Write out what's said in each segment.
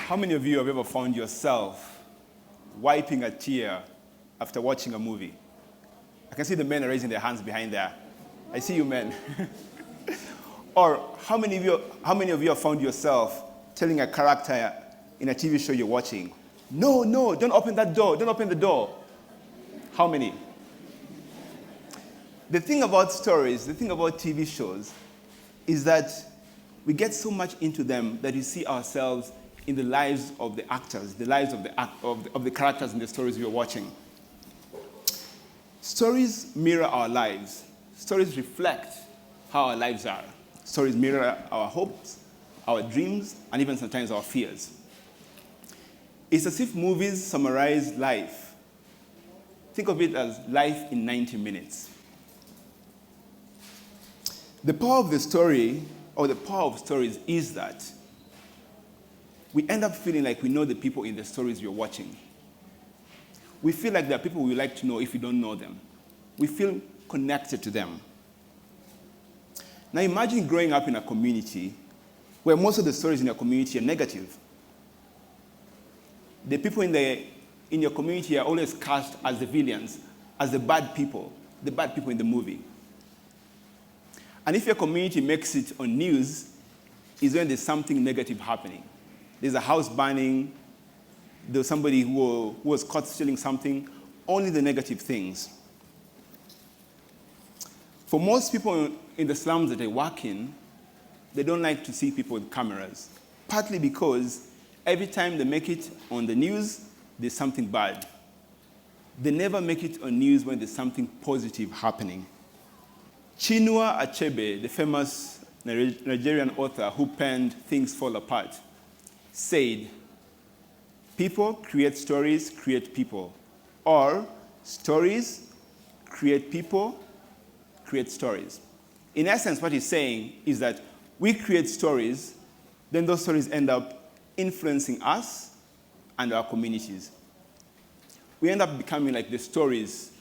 How many of you have ever found yourself wiping a tear after watching a movie? I can see the men are raising their hands behind there. I see you men. Or how many of you have found yourself telling a character in a TV show you're watching, no, don't open that door, don't open the door? How many? The thing about stories, the thing about TV shows, is that we get so much into them that we see ourselves in the lives of the actors, the lives of the characters in the stories we're watching. Stories mirror our lives. Stories reflect how our lives are. Stories mirror our hopes, our dreams, and even sometimes our fears. It's as if movies summarize life. Think of it as life in 90 minutes. The power of the story, or the power of stories, is that we end up feeling like we know the people in the stories we're watching. We feel like there are people we like to know if we don't know them. We feel connected to them. Now imagine growing up in a community where most of the stories in your community are negative. The people in your community are always cast as the villains, as the bad people in the movie. And if your community makes it on news, it's when there's something negative happening. There's a house burning, there's somebody who was caught stealing something, only the negative things. For most people in the slums that I work in, they don't like to see people with cameras, partly because every time they make it on the news, there's something bad. They never make it on news when there's something positive happening. Chinua Achebe, the famous Nigerian author who penned Things Fall Apart, said, people create stories, create people. Or stories create people, create stories. In essence, what he's saying is that we create stories, then those stories end up influencing us and our communities. We end up becoming like the stories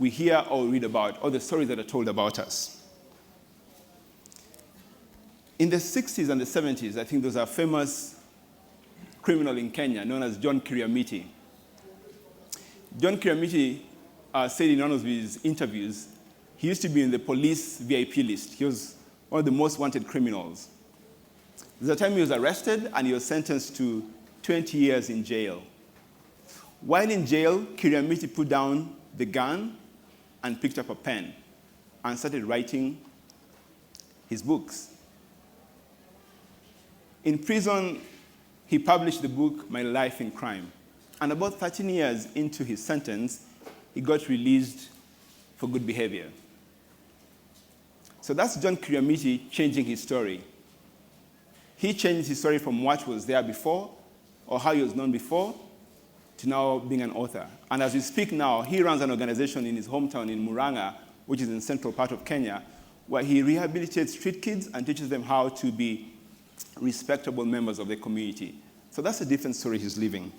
we hear or read about, or the stories that are told about us. In the 60s and the 70s, I think there's a famous criminal in Kenya known as John Kiriamiti. John Kiriamiti said in one of his interviews, he used to be in the police VIP list. He was one of the most wanted criminals. There's a time he was arrested and he was sentenced to 20 years in jail. While in jail, Kiriamiti put down the gun and picked up a pen and started writing his books. In prison, he published the book, My Life in Crime. And about 13 years into his sentence, he got released for good behavior. So that's John Kiriamiti changing his story. He changed his story from what was there before, or how he was known before, to now being an author. And as we speak now, he runs an organization in his hometown in Murang'a, which is in the central part of Kenya, where he rehabilitates street kids and teaches them how to be respectable members of the community. So that's a different story he's living.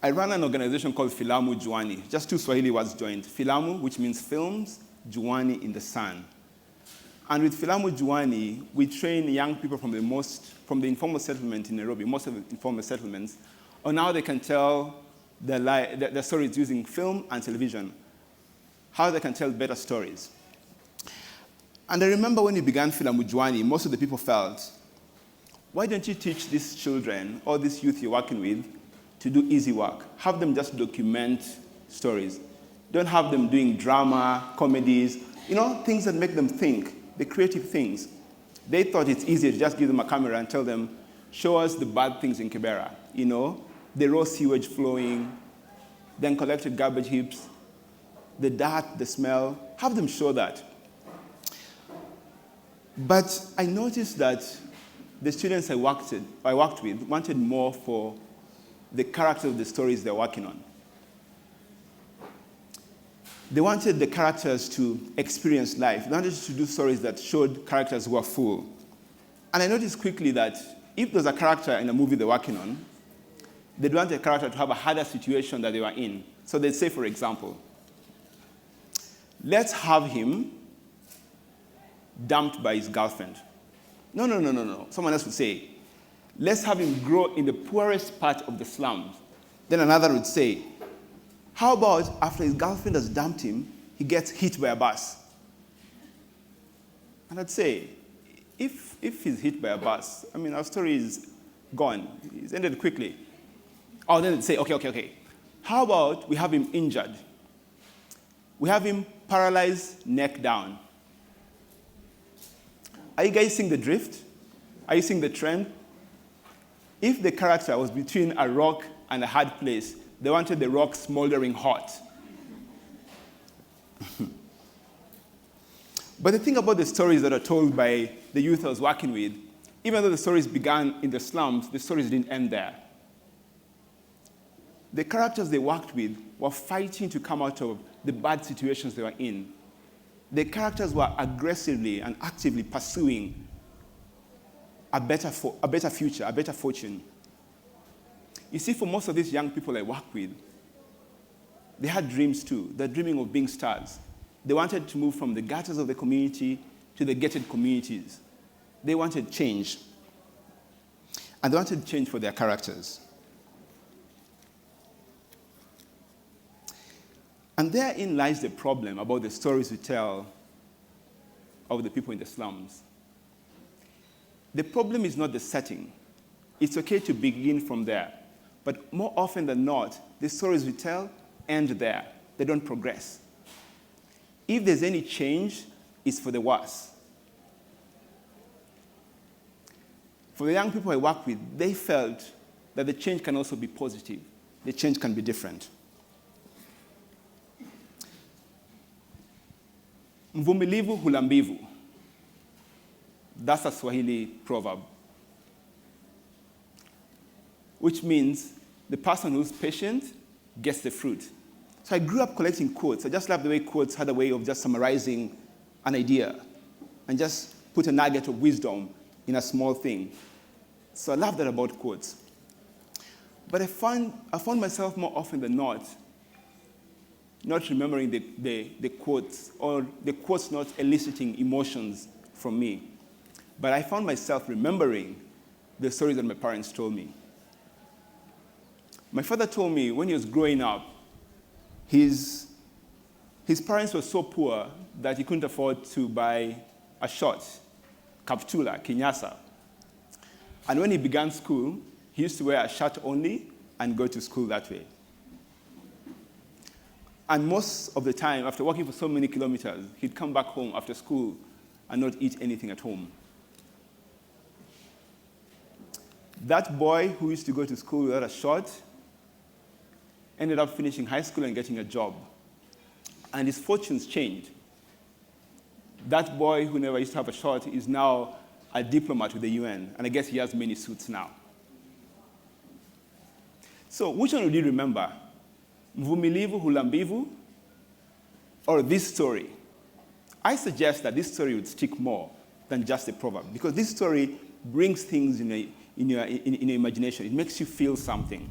I run an organization called Filamu Juani. Just two Swahili words joined. Filamu, which means films, Juani in the sun. And with Filamu Juani, we train young people from the informal settlement in Nairobi, most of the informal settlements, on how they can tell their stories using film and television, how they can tell better stories. And I remember when we began Filamu Juani, most of the people felt, why don't you teach these children or this youth you're working with to do easy work? Have them just document stories. Don't have them doing drama, comedies, things that make them think, the creative things. They thought it's easier to just give them a camera and tell them, show us the bad things in Kibera, the raw sewage flowing, the uncollected garbage heaps, the dirt, the smell. Have them show that. But I noticed that the students I worked with wanted more for the character of the stories they're working on. They wanted the characters to experience life. They wanted to do stories that showed characters who are full. And I noticed quickly that if there's a character in a movie they're working on, they'd want a character to have a harder situation that they were in. So they'd say, for example, let's have him dumped by his girlfriend. No. Someone else would say, let's have him grow in the poorest part of the slums. Then another would say, how about after his girlfriend has dumped him, he gets hit by a bus? And I'd say, if he's hit by a bus, I mean, our story is gone. It's ended quickly. Or then they'd say, okay. How about we have him injured? We have him paralyzed, neck down. Are you guys seeing the drift? Are you seeing the trend? If the character was between a rock and a hard place, they wanted the rock smoldering hot. But the thing about the stories that are told by the youth I was working with, even though the stories began in the slums, the stories didn't end there. The characters they worked with were fighting to come out of the bad situations they were in. The characters were aggressively and actively pursuing a better future, a better fortune. You see, for most of these young people I work with, they had dreams too. They're dreaming of being stars. They wanted to move from the gutters of the community to the gated communities. They wanted change. And they wanted change for their characters. And therein lies the problem about the stories we tell of the people in the slums. The problem is not the setting. It's okay to begin from there. But more often than not, the stories we tell end there. They don't progress. If there's any change, it's for the worse. For the young people I work with, they felt that the change can also be positive. The change can be different. Mvumilivu hula mbivu. That's a Swahili proverb, which means the person who's patient gets the fruit. So I grew up collecting quotes. I just love the way quotes had a way of just summarizing an idea and just put a nugget of wisdom in a small thing. So I love that about quotes. But I found myself more often than not remembering the quotes, or the quotes not eliciting emotions from me. But I found myself remembering the stories that my parents told me. My father told me when he was growing up, his parents were so poor that he couldn't afford to buy a short, kaptula, kinyasa. And when he began school, he used to wear a shirt only and go to school that way. And most of the time, after walking for so many kilometers, he'd come back home after school and not eat anything at home. That boy who used to go to school without a shirt ended up finishing high school and getting a job. And his fortunes changed. That boy who never used to have a shirt is now a diplomat with the UN, and I guess he has many suits now. So which one would you remember? Mvumilivu hula mbivu, or this story? I suggest that this story would stick more than just a proverb, because this story brings things in your imagination. It makes you feel something.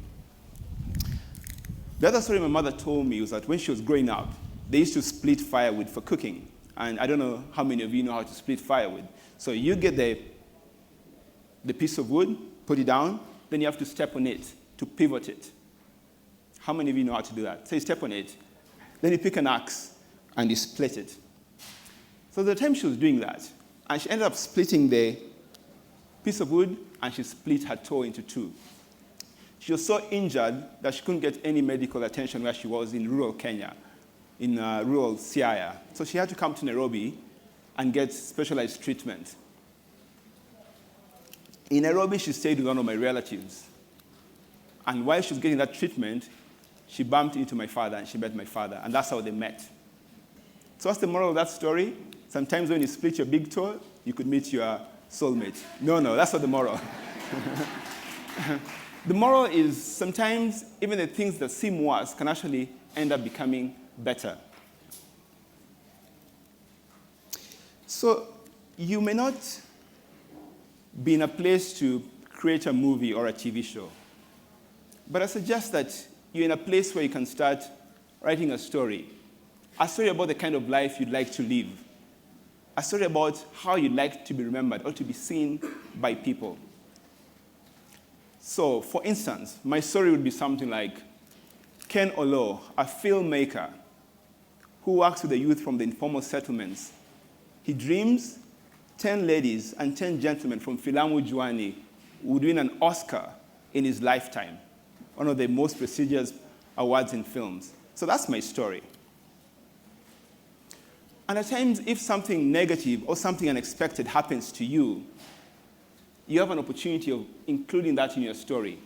The other story my mother told me was that when she was growing up, they used to split firewood for cooking. And I don't know how many of you know how to split firewood. So you get the piece of wood, put it down, then you have to step on it to pivot it. How many of you know how to do that? So you step on it, then you pick an axe, and you split it. So the time she was doing that, and she ended up splitting the piece of wood, and she split her toe into two. She was so injured that she couldn't get any medical attention where she was in rural Kenya, in rural Siaya. So she had to come to Nairobi and get specialized treatment. In Nairobi, she stayed with one of my relatives. And while she was getting that treatment, she bumped into my father, and she met my father, and that's how they met. So what's the moral of that story? Sometimes when you split your big toe, you could meet your soulmate. No, that's not the moral. The moral is sometimes even the things that seem worse can actually end up becoming better. So you may not be in a place to create a movie or a TV show, but I suggest that you're in a place where you can start writing a story about the kind of life you'd like to live, a story about how you'd like to be remembered or to be seen by people. So, for instance, my story would be something like Ken Oolo, a filmmaker who works with the youth from the informal settlements. He dreams 10 ladies and 10 gentlemen from Filamu Juani would win an Oscar in his lifetime, one of the most prestigious awards in films. So that's my story. And at times, if something negative or something unexpected happens to you, you have an opportunity of including that in your story.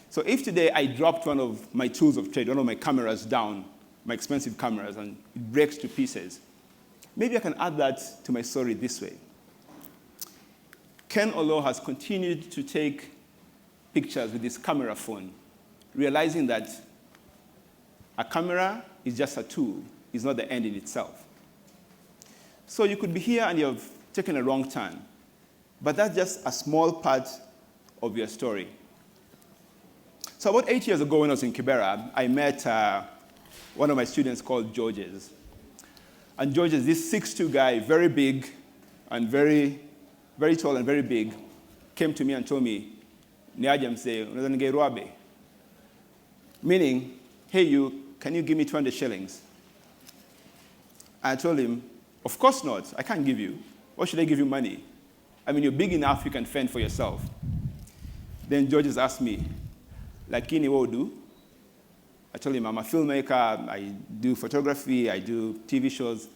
So if today I dropped one of my tools of trade, one of my cameras down, my expensive cameras, and it breaks to pieces, maybe I can add that to my story this way. Ken Oolo has continued to take pictures with his camera phone, realizing that a camera is just a tool, it's not the end in itself. So you could be here and you've taken a wrong turn, but that's just a small part of your story. So about 8 years ago when I was in Kibera, I met one of my students called Georges. And Georges, this 6'2" guy, very big and very tall and very big, came to me and told me, meaning, hey you, can you give me 200 shillings? I told him, of course not, I can't give you. Why should I give you money? I mean, you're big enough, you can fend for yourself. Then Georges asked me, lakini what do? I told him, I'm a filmmaker, I do photography, I do TV shows.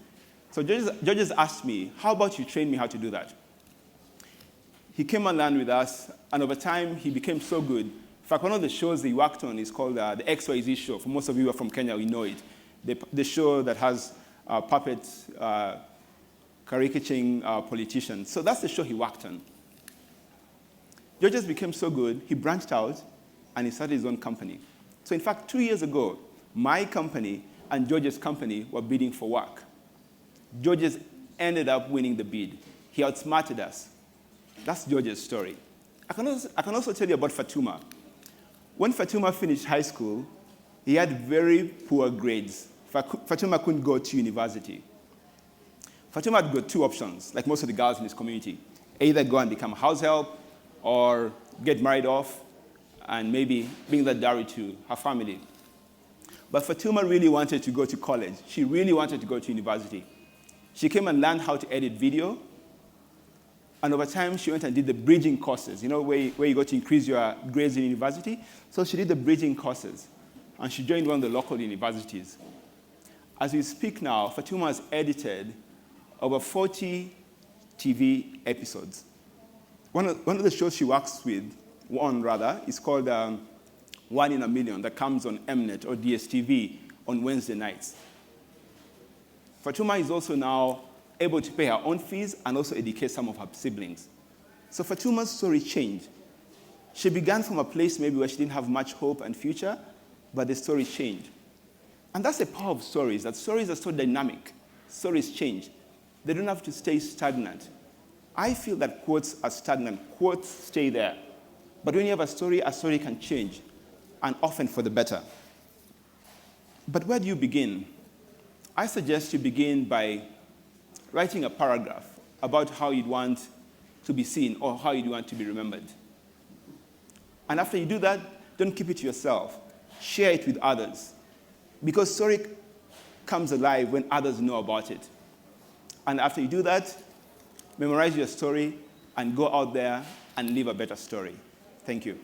So Georges asked me, how about you train me how to do that? He came and learned with us, and over time, he became so good. In fact, one of the shows he worked on is called the XYZ show. For most of you who are from Kenya, we know it. The show that has puppets caricaturing politicians. So that's the show he worked on. Georges became so good, he branched out, and he started his own company. So in fact, 2 years ago, my company and George's company were bidding for work. Georges ended up winning the bid. He outsmarted us. That's George's story. I can also tell you about Fatuma. When Fatuma finished high school, he had very poor grades. Fatuma couldn't go to university. Fatuma had got two options, like most of the girls in his community. Either go and become a house help or get married off and maybe bring that dowry to her family. But Fatuma really wanted to go to college. She really wanted to go to university. She came and learned how to edit video. And over time, she went and did the bridging courses, you know, where you go to increase your grades in university. So she did the bridging courses. And she joined one of the local universities. As we speak now, Fatuma has edited over 40 TV episodes. One of the shows she works on is called One in a Million, that comes on Mnet or DSTV on Wednesday nights. Fatuma is also now able to pay her own fees and also educate some of her siblings. So Fatuma's story changed. She began from a place maybe where she didn't have much hope and future, but the story changed. And that's the power of stories, that stories are so dynamic. Stories change. They don't have to stay stagnant. I feel that quotes are stagnant. Quotes stay there. But when you have a story can change, and often for the better. But where do you begin? I suggest you begin by writing a paragraph about how you'd want to be seen or how you'd want to be remembered. And after you do that, don't keep it to yourself. Share it with others. Because story comes alive when others know about it. And after you do that, memorize your story and go out there and live a better story. Thank you.